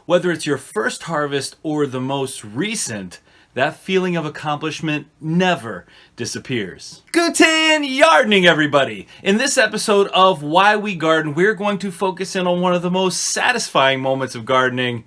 Whether it's your first harvest or the most recent, that feeling of accomplishment never disappears. Guten Yardening, everybody! In this episode of Why We Garden, we're going to focus in on one of the most satisfying moments of gardening,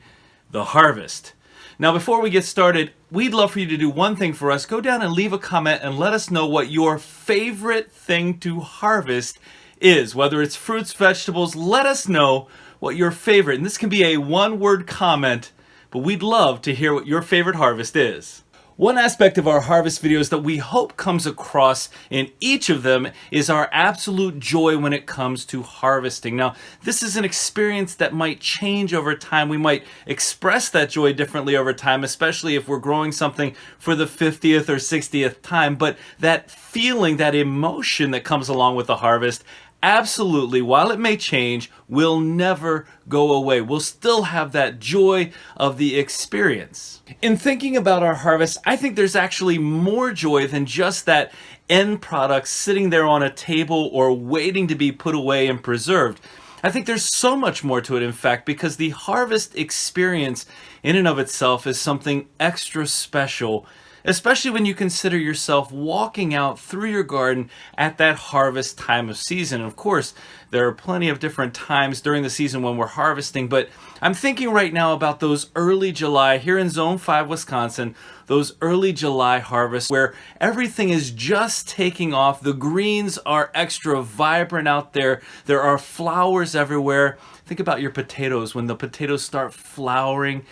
the harvest. Now, before we get started, we'd love for you to do one thing for us. Go down and leave a comment and let us know what your favorite thing to harvest is. Whether it's fruits, vegetables, let us know what your favorite, and this can be a one-word comment, but we'd love to hear what your favorite harvest is. One aspect of our harvest videos that we hope comes across in each of them is our absolute joy when it comes to harvesting. Now, this is an experience that might change over time. We might express that joy differently over time, especially if we're growing something for the 50th or 60th time. But that feeling, that emotion that comes along with the harvest, absolutely, while it may change, will never go away. We'll still have that joy of the experience. In thinking about our harvest, I think there's actually more joy than just that end product sitting there on a table or waiting to be put away and preserved. I think there's so much more to it, in fact, because the harvest experience in and of itself is something extra special, especially when you consider yourself walking out through your garden at that harvest time of season. Of course, there are plenty of different times during the season when we're harvesting, but I'm thinking right now about those early July, here in Zone 5, Wisconsin, those early July harvests where everything is just taking off. The greens are extra vibrant out there. There are flowers everywhere. Think about your potatoes when the potatoes start flowering.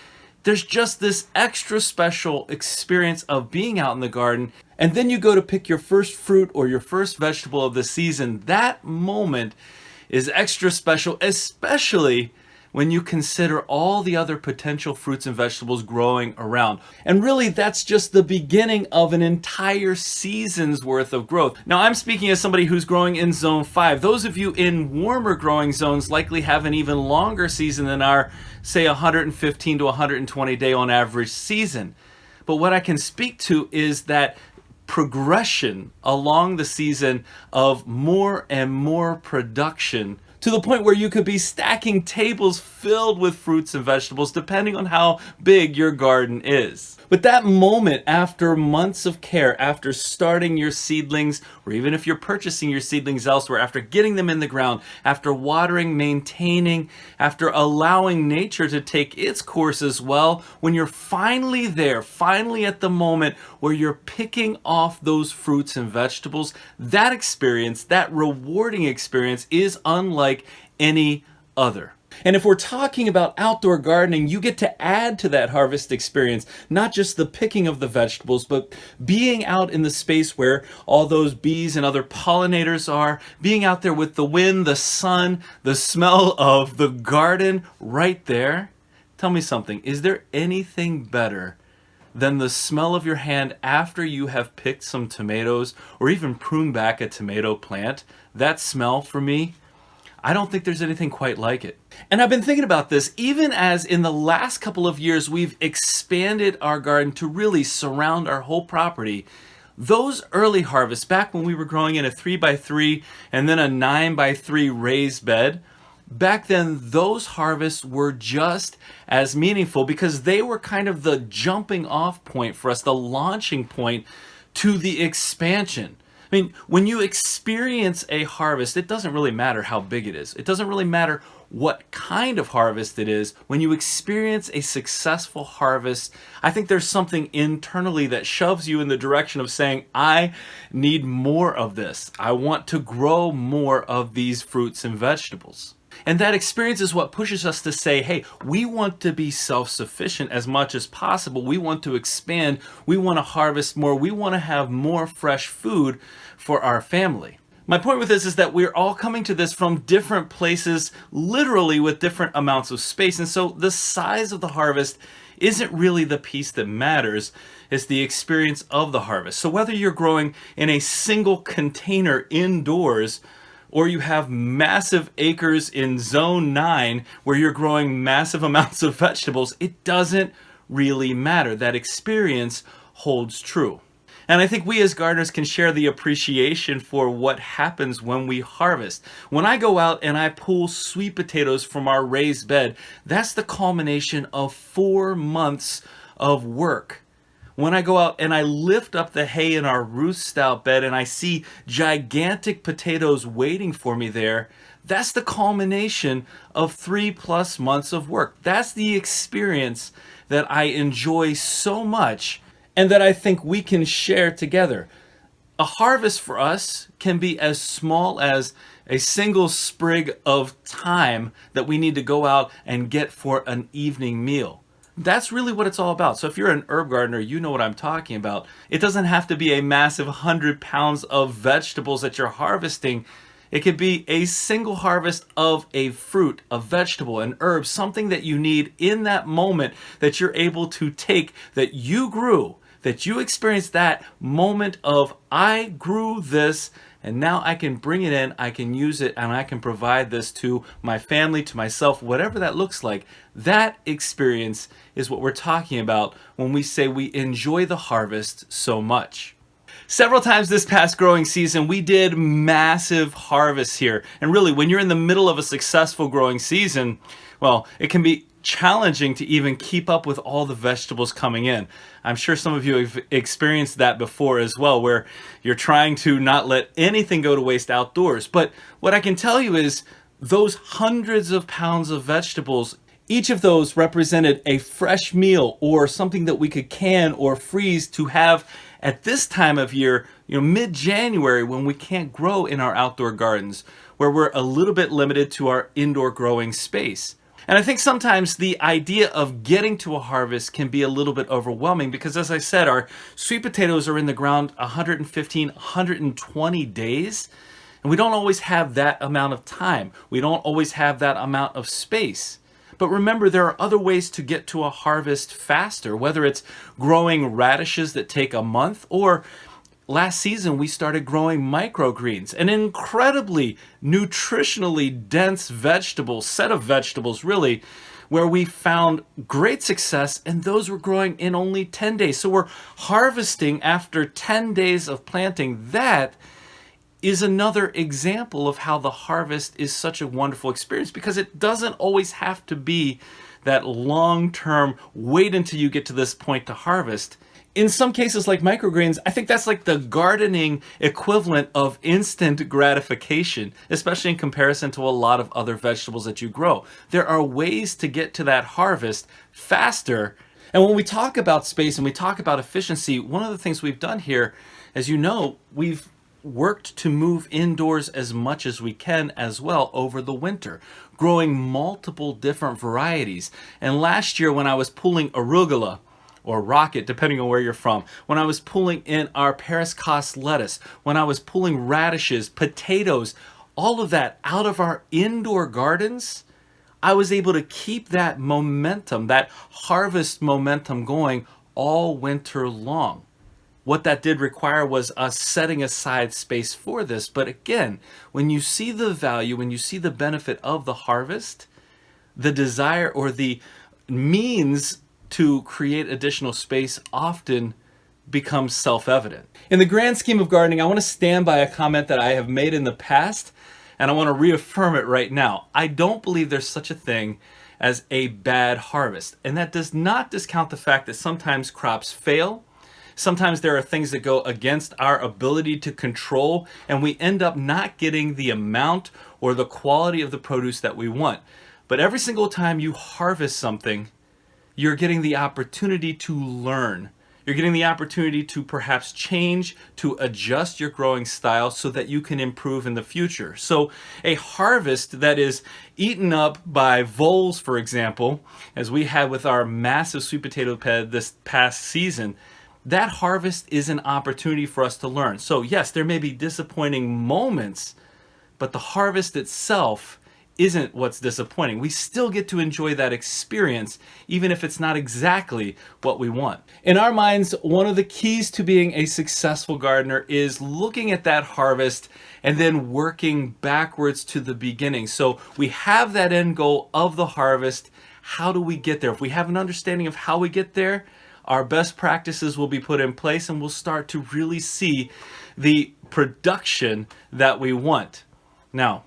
There's just this extra special experience of being out in the garden, and then you go to pick your first fruit or your first vegetable of the season. That moment is extra special, especially when you consider all the other potential fruits and vegetables growing around. And really, that's just the beginning of an entire season's worth of growth. Now, I'm speaking as somebody who's growing in Zone 5. Those of you in warmer growing zones likely have an even longer season than our, say, 115 to 120 day on average season. But what I can speak to is that progression along the season of more and more production, to the point where you could be stacking tables filled with fruits and vegetables depending on how big your garden is. But that moment after months of care, after starting your seedlings, or even if you're purchasing your seedlings elsewhere, after getting them in the ground, after watering, maintaining, after allowing nature to take its course as well, when you're finally there, finally at the moment where you're picking off those fruits and vegetables, that experience, that rewarding experience, is unlike any other. And if we're talking about outdoor gardening, you get to add to that harvest experience, not just the picking of the vegetables, but being out in the space where all those bees and other pollinators are, being out there with the wind, the sun, the smell of the garden right there. Tell me something, is there anything better than the smell of your hand after you have picked some tomatoes or even pruned back a tomato plant? That smell, for me, I don't think there's anything quite like it. And I've been thinking about this even as in the last couple of years we've expanded our garden to really surround our whole property. Those early harvests, back when we were growing in a 3x3 and then a 9x3 raised bed, back then those harvests were just as meaningful because they were kind of the jumping off point for us, the launching point to the expansion. I mean, when you experience a harvest, it doesn't really matter how big it is. It doesn't really matter what kind of harvest it is. When you experience a successful harvest, I think there's something internally that shoves you in the direction of saying, I need more of this. I want to grow more of these fruits and vegetables. And that experience is what pushes us to say, hey, we want to be self-sufficient as much as possible. We want to expand. We want to harvest more. We want to have more fresh food for our family. My point with this is that we're all coming to this from different places, literally with different amounts of space. And so the size of the harvest isn't really the piece that matters. It's the experience of the harvest. So whether you're growing in a single container indoors, or you have massive acres in Zone 9 where you're growing massive amounts of vegetables, it doesn't really matter. That experience holds true. And I think we as gardeners can share the appreciation for what happens when we harvest. When I go out and I pull sweet potatoes from our raised bed, that's the culmination of 4 months of work. When I go out and I lift up the hay in our roost stout bed and I see gigantic potatoes waiting for me there, that's the culmination of 3+ months of work. That's the experience that I enjoy so much and that I think we can share together. A harvest for us can be as small as a single sprig of thyme that we need to go out and get for an evening meal. That's really what it's all about. So if you're an herb gardener, you know what I'm talking about. It doesn't have to be a massive 100 pounds of vegetables that you're harvesting. It could be a single harvest of a fruit, a vegetable, an herb, something that you need in that moment that you're able to take, that you grew, that you experienced that moment of, I grew this, and now I can bring it in, I can use it, and I can provide this to my family, to myself, whatever that looks like. That experience is what we're talking about when we say we enjoy the harvest so much. Several times this past growing season, we did massive harvests here. And really, when you're in the middle of a successful growing season, well, it can be challenging to even keep up with all the vegetables coming in. I'm sure some of you have experienced that before as well, where you're trying to not let anything go to waste outdoors. But what I can tell you is those hundreds of pounds of vegetables, each of those represented a fresh meal or something that we could can or freeze to have at this time of year, mid-January, when we can't grow in our outdoor gardens, where we're a little bit limited to our indoor growing space. And I think sometimes the idea of getting to a harvest can be a little bit overwhelming because, as I said, our sweet potatoes are in the ground 115, 120 days, and we don't always have that amount of time. We don't always have that amount of space. But remember, there are other ways to get to a harvest faster, whether it's growing radishes that take a month, or last season we started growing microgreens, an incredibly nutritionally dense set of vegetables really, where we found great success, and those were growing in only 10 days. So we're harvesting after 10 days of planting. That is another example of how the harvest is such a wonderful experience, because it doesn't always have to be that long-term wait until you get to this point to harvest. In some cases, like microgreens, I think that's like the gardening equivalent of instant gratification, especially in comparison to a lot of other vegetables that you grow. There are ways to get to that harvest faster. And when we talk about space and we talk about efficiency, one of the things we've done here, as you know, we've worked to move indoors as much as we can as well over the winter, growing multiple different varieties. And last year when I was pulling arugula, or rocket, depending on where you're from, when I was pulling in our Paris Cos lettuce, when I was pulling radishes, potatoes, all of that out of our indoor gardens, I was able to keep that momentum, that harvest momentum going all winter long. What that did require was us setting aside space for this. But again, when you see the value, when you see the benefit of the harvest, the desire or the means to create additional space often becomes self-evident. In the grand scheme of gardening, I want to stand by a comment that I have made in the past, and I want to reaffirm it right now. I don't believe there's such a thing as a bad harvest. And that does not discount the fact that sometimes crops fail. Sometimes there are things that go against our ability to control, and we end up not getting the amount or the quality of the produce that we want. But every single time you harvest something, you're getting the opportunity to learn. You're getting the opportunity to perhaps change, to adjust your growing style so that you can improve in the future. So a harvest that is eaten up by voles, for example, as we had with our massive sweet potato bed this past season, that harvest is an opportunity for us to learn. So yes, there may be disappointing moments, but the harvest itself isn't what's disappointing. We still get to enjoy that experience, even if it's not exactly what we want. In our minds, one of the keys to being a successful gardener is looking at that harvest and then working backwards to the beginning. So we have that end goal of the harvest. How do we get there? If we have an understanding of how we get there, our best practices will be put in place, and we'll start to really see the production that we want. Now,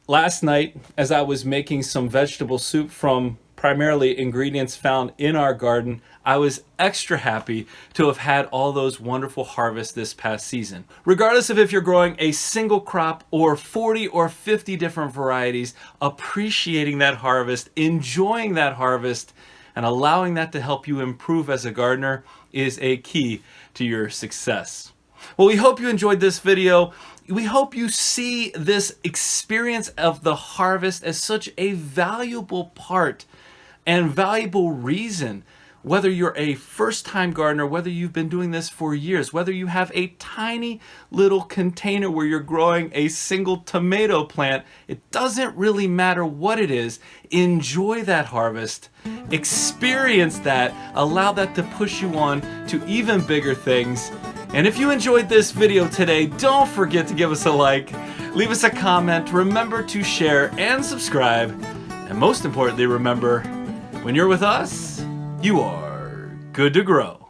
last night, as I was making some vegetable soup from primarily ingredients found in our garden, I was extra happy to have had all those wonderful harvests this past season. Regardless of if you're growing a single crop or 40 or 50 different varieties, appreciating that harvest, enjoying that harvest, and allowing that to help you improve as a gardener is a key to your success. Well, we hope you enjoyed this video. We hope you see this experience of the harvest as such a valuable part and valuable reason, whether you're a first-time gardener, whether you've been doing this for years, whether you have a tiny little container where you're growing a single tomato plant, it doesn't really matter what it is. Enjoy that harvest, experience that, allow that to push you on to even bigger things. And if you enjoyed this video today, don't forget to give us a like, leave us a comment, remember to share and subscribe, and most importantly, remember, when you're with us, you are good to grow.